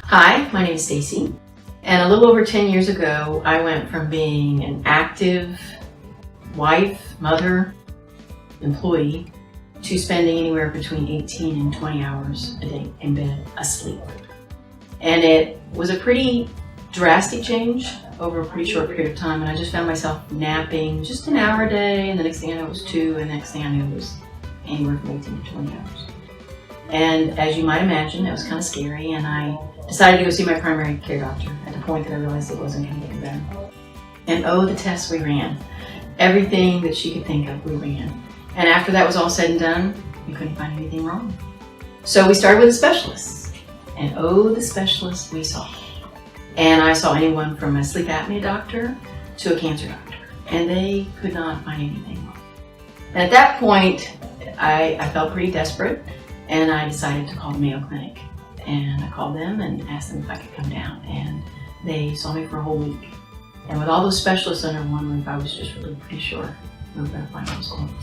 Hi, my name is Stacy, and a little over 10 years ago, I went from being an active wife, mother, employee, to spending anywhere between 18 and 20 hours a day in bed asleep. And it was a pretty drastic change over a pretty short period of time, and I just found myself napping just an hour a day, and the next thing I knew it was 2, and the next thing I knew it was anywhere from 18 to 20 hours. And as you might imagine, it was kind of scary, and I decided to go see my primary care doctor at the point that I realized it wasn't going to get better. And oh, the tests we ran. Everything that she could think of, we ran. And after that was all said and done, we couldn't find anything wrong. So we started with a specialist. And oh, the specialists we saw. And I saw anyone from a sleep apnea doctor to a cancer doctor. And they could not find anything wrong. And at that point, I felt pretty desperate. And I decided to call the Mayo Clinic. And I called them and asked them if I could come down. And they saw me for a whole week. And with all those specialists under one roof, I was just really pretty sure we were going to find what was going on.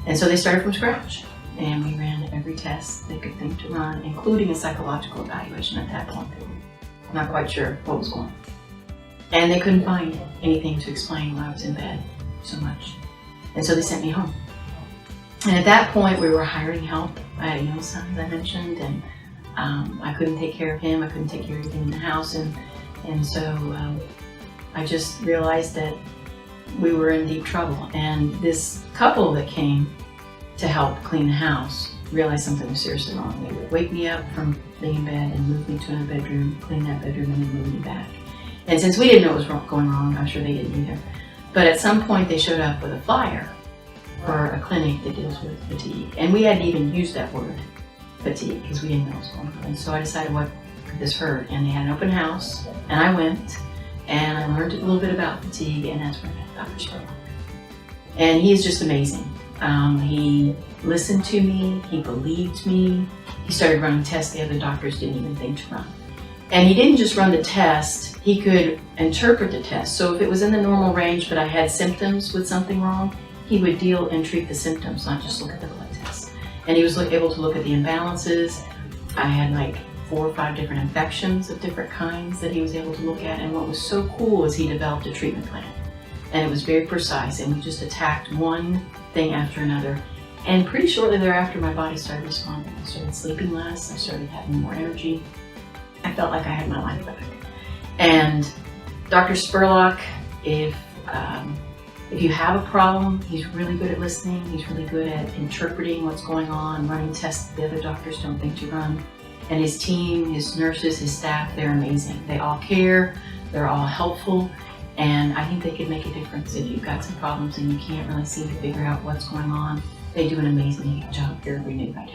And so they started from scratch. And we ran every test they could think to run, including a psychological evaluation at that point. They were not quite sure what was going on. And they couldn't find anything to explain why I was in bed so much. And so they sent me home. And at that point, we were hiring help. I had a young son, as I mentioned, and I couldn't take care of him. I couldn't take care of everything in the house. And so I just realized that we were in deep trouble. And this couple that came to help clean the house realized something was seriously wrong. They would wake me up from being in bed and move me to another bedroom, clean that bedroom, and then move me back. And since we didn't know what was going wrong, I'm sure they didn't either. But at some point, they showed up with a flyer for a clinic that deals with fatigue. And we hadn't even used that word, fatigue, because we didn't know what was going on. And so I decided, what could this hurt? And they had an open house, and I went, and I learned a little bit about fatigue, and that's where I met Dr. Spurlock. And he is just amazing. He listened to me, he believed me, he started running tests the other doctors didn't even think to run. And he didn't just run the test, he could interpret the test. So if it was in the normal range, but I had symptoms with something wrong, he would deal and treat the symptoms, not just look at the blood tests. And he was able to look at the imbalances. I had like 4 or 5 different infections of different kinds that he was able to look at. And what was so cool is he developed a treatment plan. And it was very precise, and we just attacked one thing after another. And pretty shortly thereafter, my body started responding. I started sleeping less, I started having more energy. I felt like I had my life back. And Dr. Spurlock, if you have a problem, he's really good at listening, he's really good at interpreting what's going on, running tests that the other doctors don't think to run. And his team, his nurses, his staff, they're amazing. They all care, they're all helpful. And I think they could make a difference if you've got some problems and you can't really seem to figure out what's going on. They do an amazing job. They're renewed.